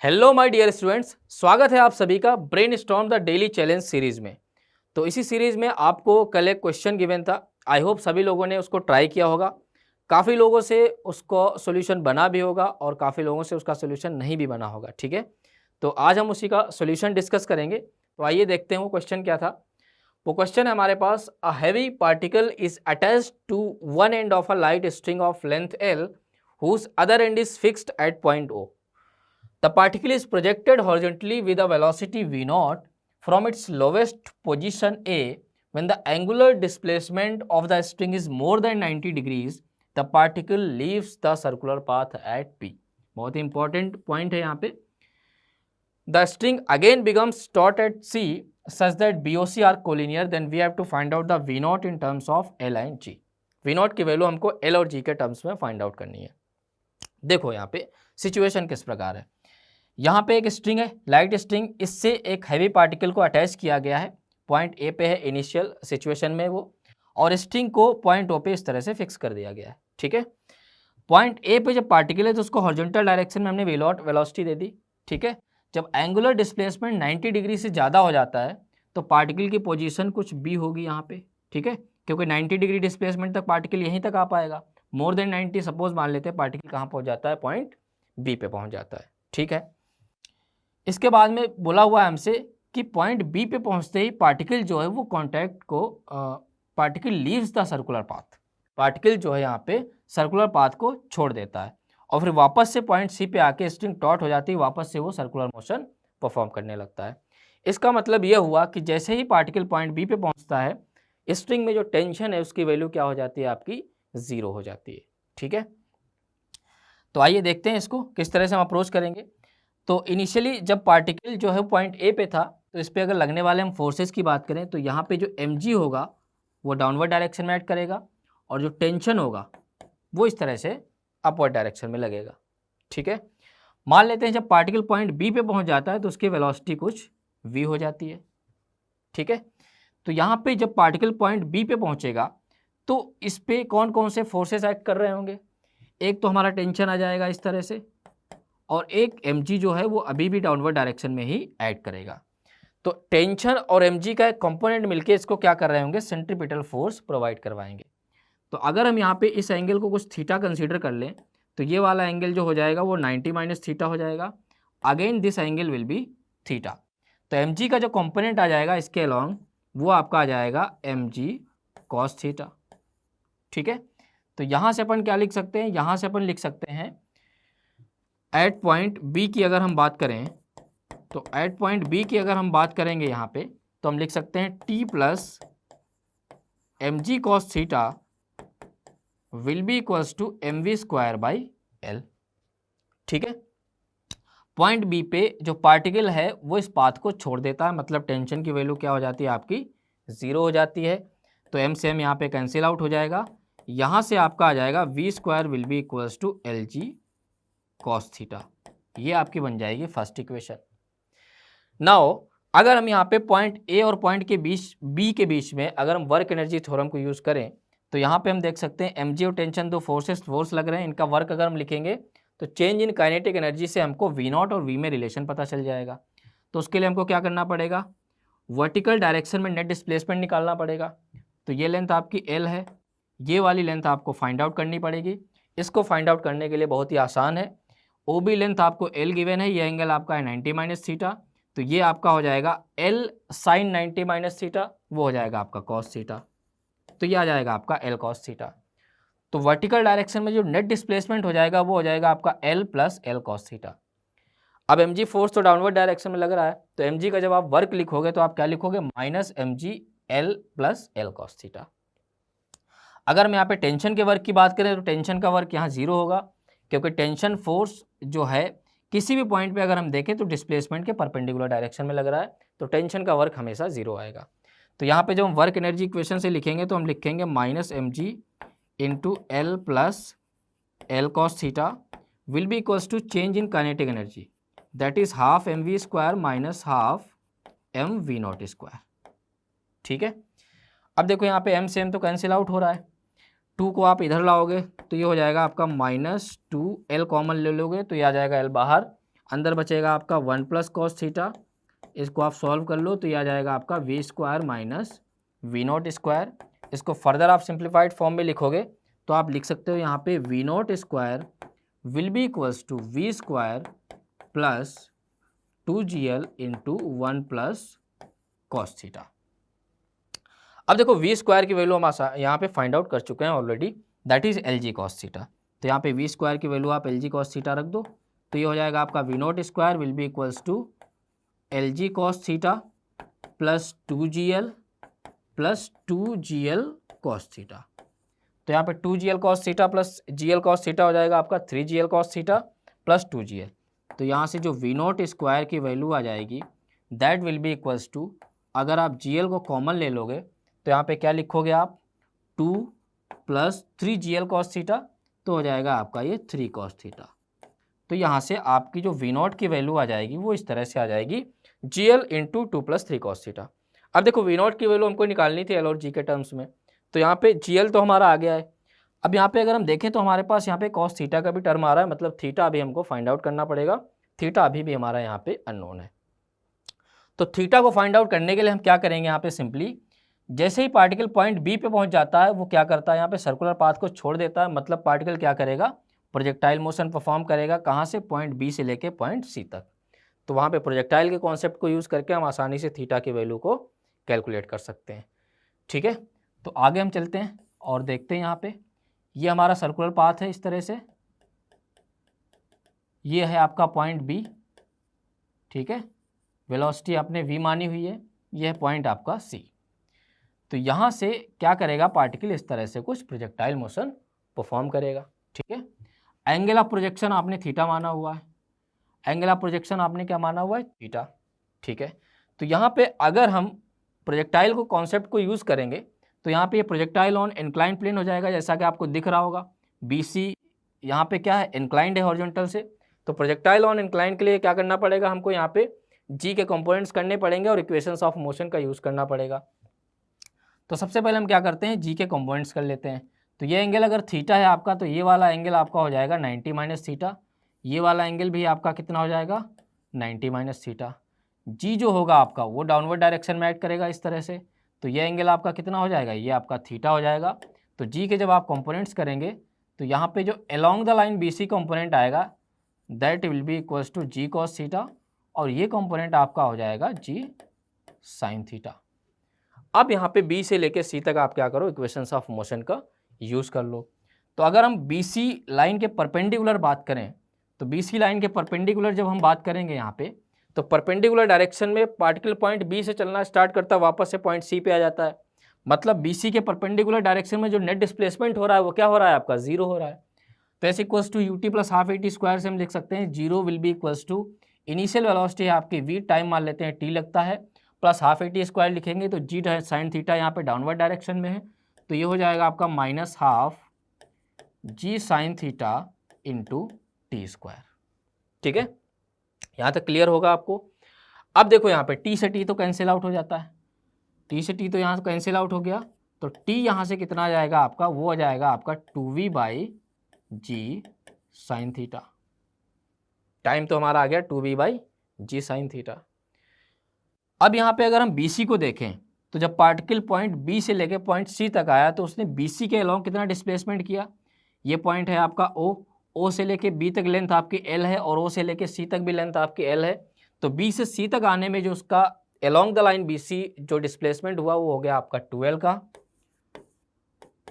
Hello my dear students, स्वागत है आप सभी का brainstorm the daily challenge series में। तो इसी सीरीज में आपको कल एक क्वेश्चन गिवन था। आई होप सभी लोगों ने उसको ट्राई किया होगा। काफ़ी लोगों से उसको सॉल्यूशन बना भी होगा और काफ़ी लोगों से उसका सॉल्यूशन नहीं भी बना होगा। ठीक है, तो आज हम उसी का सॉल्यूशन डिस्कस करेंगे। तो आइए देखते हैं वो क्वेश्चन क्या था। वो क्वेश्चन है हमारे पास, a heavy particle is attached to one end of a light string of length L whose other end is fixed at point O. The particle is projected horizontally with a velocity v0 from its lowest position A. When the angular displacement of the string is more than 90 degrees, the particle leaves the circular path at P. बहुत ही important point है यहाँ पे। The string again becomes taut at C such that BOC are collinear. Then we have to find out the v0 in terms of L and G. v0 की value हमको L और G के terms में find out करनी है। देखो यहाँ पे सिचुएशन किस प्रकार है। यहाँ पे एक स्ट्रिंग है, लाइट स्ट्रिंग, इससे एक हैवी पार्टिकल को अटैच किया गया है। पॉइंट ए पे है इनिशियल सिचुएशन में वो, और स्ट्रिंग को पॉइंट ओ पे इस तरह से फिक्स कर दिया गया है। ठीक है, पॉइंट ए पे जब पार्टिकल है तो उसको हॉरिजॉन्टल डायरेक्शन में हमने वेलोसिटी दे दी। ठीक है, जब एंगुलर डिस्प्लेसमेंट 90 डिग्री से ज़्यादा हो जाता है तो पार्टिकल की पोजीशन कुछ बी होगी यहाँ पे। ठीक है, क्योंकि 90 डिग्री डिस्प्लेसमेंट तक पार्टिकल यहीं तक आ पाएगा। मोर देन 90 सपोज मान लेते हैं, पार्टिकल कहाँ पहुँच जाता है, पॉइंट बी पे पहुँच जाता है। ठीक है, इसके बाद में बोला हुआ है हमसे कि पॉइंट बी पे पहुंचते ही पार्टिकल जो है वो कॉन्टैक्ट को particle leaves the circular path. Particle जो है यहाँ पे सर्कुलर पाथ को छोड़ देता है और फिर वापस से पॉइंट सी पे आके स्ट्रिंग टॉट हो जाती है, वापस से वो सर्कुलर मोशन परफॉर्म करने लगता है। इसका मतलब यह हुआ कि जैसे ही पार्टिकल पॉइंट बी पे पहुंचता है, स्ट्रिंग में जो टेंशन है उसकी वैल्यू क्या हो जाती है, आपकी 0 हो जाती है। ठीक है, तो आइए देखते हैं इसको किस तरह से हम अप्रोच करेंगे। तो इनिशियली जब पार्टिकल जो है पॉइंट ए पे था, तो इस पे अगर लगने वाले हम फोर्सेस की बात करें तो यहाँ पे जो mg होगा वो डाउनवर्ड डायरेक्शन में एक्ट करेगा और जो टेंशन होगा वो इस तरह से अपवर्ड डायरेक्शन में लगेगा। ठीक है, मान लेते हैं जब पार्टिकल पॉइंट बी पे पहुँच जाता है तो उसकी वेलोसिटी कुछ v हो जाती है। ठीक है, तो यहाँ पे जब पार्टिकल पॉइंट बी पे पहुँचेगा तो इस पे कौन कौन से फोर्सेस एक्ट कर रहे होंगे। एक तो हमारा टेंशन आ जाएगा इस तरह से, और एक mg जो है वो अभी भी डाउनवर्ड डायरेक्शन में ही ऐड करेगा। तो टेंशन और mg का एक कंपोनेंट मिलके इसको क्या कर रहे होंगे, सेंट्रीपिटल फोर्स प्रोवाइड करवाएंगे। तो अगर हम यहाँ पे इस एंगल को कुछ थीटा कंसीडर कर लें तो ये वाला एंगल जो हो जाएगा वो 90 माइनस थीटा हो जाएगा। Again this angle will be theta. तो mg का जो कंपोनेंट आ जाएगा इसके अलॉन्ग वो आपका आ जाएगा mg कॉस थीटा। ठीक है, तो यहाँ से अपन क्या लिख सकते हैं, यहाँ से अपन लिख सकते हैं एट पॉइंट बी की अगर हम बात करें तो एट पॉइंट बी की अगर हम बात करेंगे यहाँ पे तो हम लिख सकते हैं t plus m g cos theta will be equals to m v square by l. ठीक है, पॉइंट बी पे जो पार्टिकल है वो इस पाथ को छोड़ देता है, मतलब टेंशन की वैल्यू क्या हो जाती है, आपकी 0 हो जाती है। तो एम से एम यहाँ पे कैंसिल आउट हो जाएगा, यहाँ से आपका आ जाएगा v square will be equals to L g cos theta. ये आपकी बन जाएगी फर्स्ट इक्वेशन। नाउ अगर हम यहाँ पे पॉइंट ए और पॉइंट के बीच बी के बीच में अगर हम वर्क एनर्जी थ्योरम को यूज़ करें तो यहाँ पे हम देख सकते हैं mg और टेंशन दो फोर्स लग रहे हैं, इनका वर्क अगर हम लिखेंगे तो चेंज इन काइनेटिक एनर्जी से हमको v0 और v में रिलेशन पता चल जाएगा। तो उसके लिए हमको क्या करना पड़ेगा, वर्टिकल डायरेक्शन में नेट डिस्प्लेसमेंट निकालना पड़ेगा। तो ये लेंथ आपकी l है, ये वाली लेंथ आपको फाइंड आउट करनी पड़ेगी। इसको फाइंड आउट करने के लिए बहुत ही आसान है, ओ बी लेंथ आपको l गिवन है, ये एंगल आपका है 90 माइनस थीटा, तो ये आपका हो जाएगा l साइन 90 माइनस थीटा, वो हो जाएगा आपका कॉस थीटा, तो ये आ जाएगा आपका l कॉस थीटा। तो वर्टिकल डायरेक्शन में जो नेट डिस्प्लेसमेंट हो जाएगा वो हो जाएगा आपका l plus l cos theta. अब mg फोर्स तो डाउनवर्ड डायरेक्शन में लग रहा है, तो mg का जब आप वर्क लिखोगे तो आप क्या लिखोगे, minus mg l plus l cos theta. अगर हम यहाँ पे टेंशन के वर्क की बात करें तो टेंशन का वर्क यहाँ 0 होगा, क्योंकि टेंशन फोर्स जो है किसी भी पॉइंट पे अगर हम देखें तो डिस्प्लेसमेंट के परपेंडिकुलर डायरेक्शन में लग रहा है, तो टेंशन का वर्क हमेशा 0 आएगा। तो यहाँ पे जब हम वर्क एनर्जी इक्वेशन से लिखेंगे तो हम लिखेंगे minus m g into l plus l cos theta will be equals to change in kinetic energy, that is half m v square minus half m v naught square. ठीक है, अब देखो यहाँ पे एम से एम तो cancel out हो रहा है, 2 को आप इधर लाओगे तो ये हो जाएगा आपका -2, एल कॉमन ले लोगे तो ये आ जाएगा एल बाहर, अंदर बचेगा आपका 1 प्लस कॉस थीटा, इसको आप सॉल्व कर लो तो ये आ जाएगा आपका v square minus v naught square. इसको फर्दर आप सिंप्लीफाइड फॉर्म में लिखोगे तो आप लिख सकते हो यहाँ पे v naught square will be equals to v square plus 2gl into 1 plus cos theta. अब देखो वी स्क्वायर की वैल्यू हम यहाँ पे फाइंड आउट कर चुके हैं already, that is l g cos theta. तो यहाँ पे वी स्क्वायर की वैल्यू आप एल जी कॉस थीटा रख दो तो ये हो जाएगा आपका v naught square will be equals to L g cos theta plus 2gl plus 2gl cos theta. तो यहाँ पे 2gl cos theta plus gl cos theta हो जाएगा आपका 3gl cos theta plus 2gl। तो यहाँ से जो वी नॉट स्क्वायर की वैल्यू आ जाएगी that will be equals to, अगर आप gl को कॉमन ले लोगे तो यहाँ पे क्या लिखोगे आप 2 प्लस 3gl कॉस थीटा, तो हो जाएगा आपका ये 3 कॉस थीटा। तो यहाँ से आपकी जो वी नॉट की वैल्यू आ जाएगी वो इस तरह से आ जाएगी gl into 2 plus 3 cos theta. अब देखो वी नॉट की वैल्यू हमको निकालनी थी एल और जी के टर्म्स में, तो यहाँ पे gl तो हमारा आ गया है। अब यहाँ पे अगर हम देखें तो हमारे पास यहाँ पे कॉस थीटा का भी टर्म आ रहा है, मतलब थीटा अभी हमको फाइंड आउट करना पड़ेगा, थीटा अभी भी हमारा यहाँ पे अननोन है। तो थीटा को फाइंड आउट करने के लिए हम क्या करेंगे, यहाँ पे सिंपली जैसे ही पार्टिकल पॉइंट बी पे पहुंच जाता है वो क्या करता है, यहाँ पे सर्कुलर पाथ को छोड़ देता है, मतलब पार्टिकल क्या करेगा, प्रोजेक्टाइल मोशन परफॉर्म करेगा, कहाँ से, पॉइंट बी से लेके पॉइंट सी तक। तो वहाँ पे प्रोजेक्टाइल के कॉन्सेप्ट को यूज़ करके हम आसानी से थीटा की वैल्यू को कैलकुलेट कर सकते हैं। ठीक है, तो आगे हम चलते हैं और देखते हैं। यहाँ पे ये हमारा सर्कुलर पाथ है इस तरह से, ये है आपका पॉइंट बी, ठीक है, वेलोसिटी आपने v मानी हुई है, यह है पॉइंट आपका c। तो यहाँ से क्या करेगा पार्टिकल, इस तरह से कुछ प्रोजेक्टाइल मोशन परफॉर्म करेगा। ठीक है, एंगल ऑफ प्रोजेक्शन आपने थीटा माना हुआ है, एंगल ऑफ प्रोजेक्शन आपने क्या माना हुआ है, थीटा। ठीक है, तो यहाँ पे अगर हम प्रोजेक्टाइल को कॉन्सेप्ट को यूज़ करेंगे तो यहाँ पे ये प्रोजेक्टाइल ऑन इंक्लाइन प्लेन हो जाएगा, जैसा कि आपको दिख रहा होगा बी सी यहाँ पे क्या है, इंक्लाइंड है हॉरिजॉन्टल से। तो प्रोजेक्टाइल ऑन इंक्लाइन के लिए क्या करना पड़ेगा हमको, यहाँ पे जी के कंपोनेंट्स करने पड़ेंगे और इक्वेशंस ऑफ मोशन का यूज़ करना पड़ेगा। तो सबसे पहले हम क्या करते हैं, जी के कंपोनेंट्स कर लेते हैं। तो ये एंगल अगर थीटा है आपका तो ये वाला एंगल आपका हो जाएगा 90 माइनस थीटा, ये वाला एंगल भी आपका कितना हो जाएगा 90 माइनस थीटा। जी जो होगा आपका वो डाउनवर्ड डायरेक्शन में एक्ट करेगा इस तरह से, तो ये एंगल आपका कितना हो जाएगा, ये आपका थीटा हो जाएगा। तो जी के जब आप कंपोनेंट्स करेंगे तो यहाँ पे जो along the line B C component आएगा that will be equals to g cos theta, और ये कंपोनेंट आपका हो जाएगा जी साइन थीटा। अब यहाँ पे बी से लेके सी तक आप क्या करो, इक्वेशंस ऑफ मोशन का यूज़ कर लो। तो अगर हम बी सी लाइन के परपेंडिकुलर बात करें तो बी सी लाइन के परपेंडिकुलर जब हम बात करेंगे यहाँ पे, तो परपेंडिकुलर डायरेक्शन में पार्टिकल पॉइंट बी से चलना स्टार्ट करता है, वापस से पॉइंट सी पे आ जाता है, मतलब बी सी के परपेंडिकुलर डायरेक्शन में जो नेट डिस्प्लेसमेंट हो रहा है वो क्या हो रहा है आपका, जीरो हो रहा है। तो s equals to u t plus half a t square से हम लिख सकते हैं zero will be equals to initial velocity है आपकी v, टाइम मान लेते हैं t लगता है, plus half a t square लिखेंगे तो जी साइन थीटा यहाँ पे डाउनवर्ड डायरेक्शन में है, तो ये हो जाएगा आपका minus half g sine theta into t square. ठीक है, यहाँ तक क्लियर होगा आपको। अब देखो यहाँ पे t से t तो कैंसिल आउट हो जाता है, t से t तो यहाँ से कैंसिल आउट हो गया, तो t यहाँ से कितना आ जाएगा आपका, वो आ जाएगा आपका 2v by g sine theta. Time तो हमारा आ गया 2v by g sine theta. अब यहाँ पे अगर हम BC को देखें तो जब पार्टिकल पॉइंट B से लेके पॉइंट C तक आया तो उसने BC के अलोंग कितना डिस्प्लेसमेंट किया, ये पॉइंट है आपका O से लेके B तक लेंथ आपकी L है और O से लेके C तक भी लेंथ आपकी L है। तो B से C तक आने में जो उसका अलोंग द लाइन BC जो डिस्प्लेसमेंट हुआ वो हो गया आपका 2L का,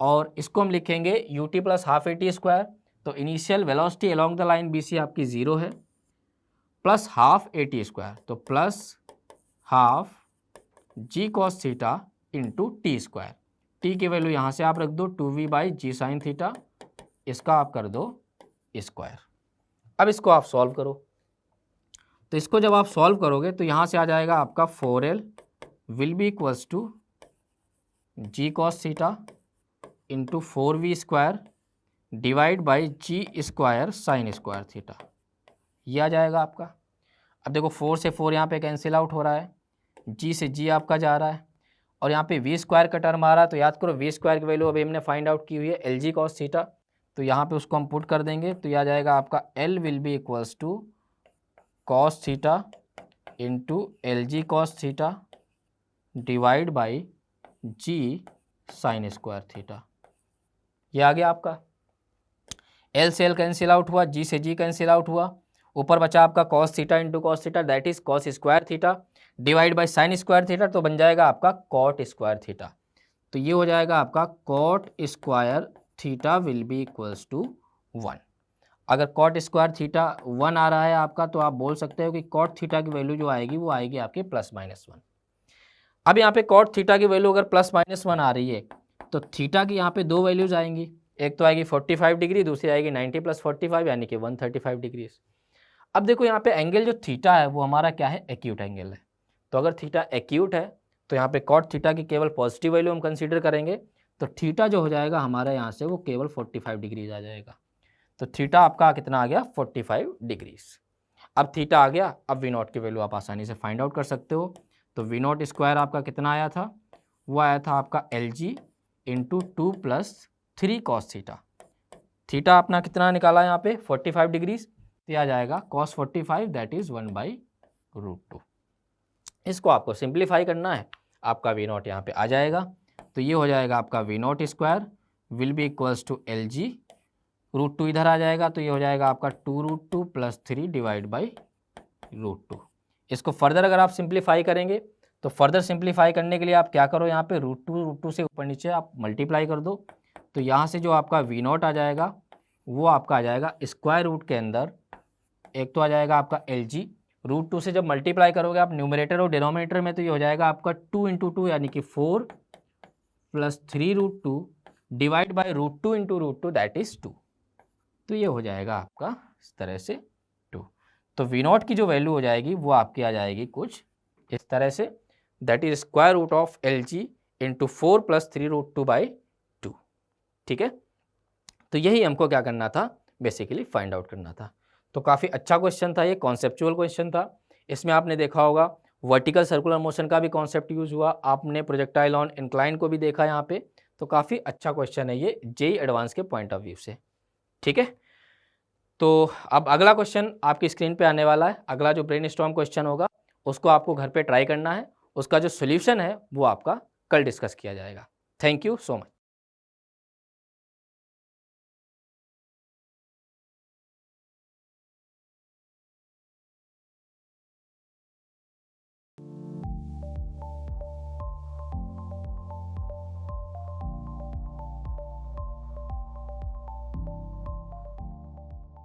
और इसको हम लिखेंगे ut plus half a t square. तो initial velocity along the line BC आपकी 0 है, plus half a t square, तो plus half g cos theta into t square. T की वैल्यू यहाँ से आप रख दो 2v by g sine theta, इसका आप कर दो स्क्वायर। अब इसको आप सॉल्व करो, तो इसको जब आप सॉल्व करोगे तो यहाँ से आ जाएगा आपका 4l will be equals to g cos theta into 4v square divide by g square sine square theta, ये आ जाएगा आपका। अब देखो 4 से 4 यहाँ पे कैंसिल आउट हो रहा है, जी से जी आपका जा रहा है, और यहाँ पे वी स्क्वायर का टर्म आ रहा है। तो याद करो वी स्क्वायर की वैल्यू अभी हमने फाइंड आउट की हुई है एल जी कॉस थीटा, तो यहाँ पे उसको हम पुट कर देंगे तो यह आ जाएगा आपका l will be equals to cos theta into l g cos theta divide by g sine square theta. ये आ गया आपका। एल से एल कैंसिल आउट हुआ, जी से जी कैंसिल आउट हुआ, ऊपर बचा आपका cos theta into cos theta that is cos square theta divide by sine square theta, तो बन जाएगा आपका कॉट स्क्वायर थीटा। तो ये हो जाएगा आपका cot square theta will be equals to 1। अगर कॉट स्क्वायर थीटा 1 आ रहा है आपका, तो आप बोल सकते हो कि कॉट थीटा की वैल्यू जो आएगी वो आएगी आपकी +-1। अब यहाँ पे कॉट थीटा की वैल्यू अगर +-1 आ रही है, तो थीटा की यहाँ पे दो वैल्यूज आएंगी, एक तो आएगी 45 डिग्री, दूसरी आएगी 90 + 45 यानी कि 135 डिग्री। अब देखो यहाँ पे एंगल जो थीटा है वो हमारा क्या है, एक्यूट एंगल है। तो अगर थीटा एक्यूट है तो यहाँ पे कॉट थीटा की केवल पॉजिटिव वैल्यू हम कंसीडर करेंगे, तो थीटा जो हो जाएगा हमारा यहाँ से वो केवल 45 डिग्रीज आ जाएगा। तो थीटा आपका कितना आ गया, 45 डिग्रीज। अब थीटा आ गया, अब वी नॉट की वैल्यू आप आसानी से फाइंड आउट कर सकते हो। तो वी नॉट स्क्वायर आपका कितना आया था, वो आया था आपका L G into 2 + 3 cos theta. Theta अपना कितना निकाला यहाँ पे 45 डिग्रीज, तो आ जाएगा cos 45 दैट इज 1/√2। इसको आपको सिंप्लीफाई करना है, आपका वी नॉट यहाँ पे आ जाएगा। तो ये हो जाएगा आपका v naught square will be equals to L G, √2 इधर आ जाएगा, तो ये हो जाएगा आपका 2√2 + 3 डिवाइड बाई √2। इसको फर्दर अगर आप सिंप्लीफाई करेंगे, तो फर्दर सिंप्लीफाई करने के लिए आप क्या करो, यहाँ पे √2 से ऊपर नीचे आप मल्टीप्लाई कर दो। तो यहाँ से जो आपका वी नॉट आ जाएगा वो आपका आ जाएगा स्क्वायर रूट के अंदर, एक तो आ जाएगा आपका एल जी, √2 से जब मल्टीप्लाई करोगे आप न्यूमरेटर और डिनोमिनेटर में, तो ये हो जाएगा आपका 2 × 2 यानी कि 4 + 3√2 डिवाइड बाई √2 × √2 दैट इज 2। तो ये हो जाएगा आपका इस तरह से 2। तो वी नॉट की जो वैल्यू हो जाएगी वो आपकी आ जाएगी कुछ इस तरह से, that is square root of L G into 4 + 3√2/2। ठीक है, तो यही हमको क्या करना था, बेसिकली फाइंड आउट करना था। तो काफ़ी अच्छा क्वेश्चन था, ये कॉन्सेप्चुअल क्वेश्चन था। इसमें आपने देखा होगा वर्टिकल सर्कुलर मोशन का भी कॉन्सेप्ट यूज हुआ, आपने प्रोजेक्टाइल ऑन इंक्लाइन को भी देखा यहाँ पे। तो काफ़ी अच्छा क्वेश्चन है ये जेईई एडवांस के पॉइंट ऑफ व्यू से। ठीक है, तो अब अगला क्वेश्चन आपकी स्क्रीन पे आने वाला है। अगला जो ब्रेनस्टॉर्म क्वेश्चन होगा उसको आपको घर पे ट्राई करना है, उसका जो सोल्यूशन है वो आपका कल डिस्कस किया जाएगा। Thank you so much.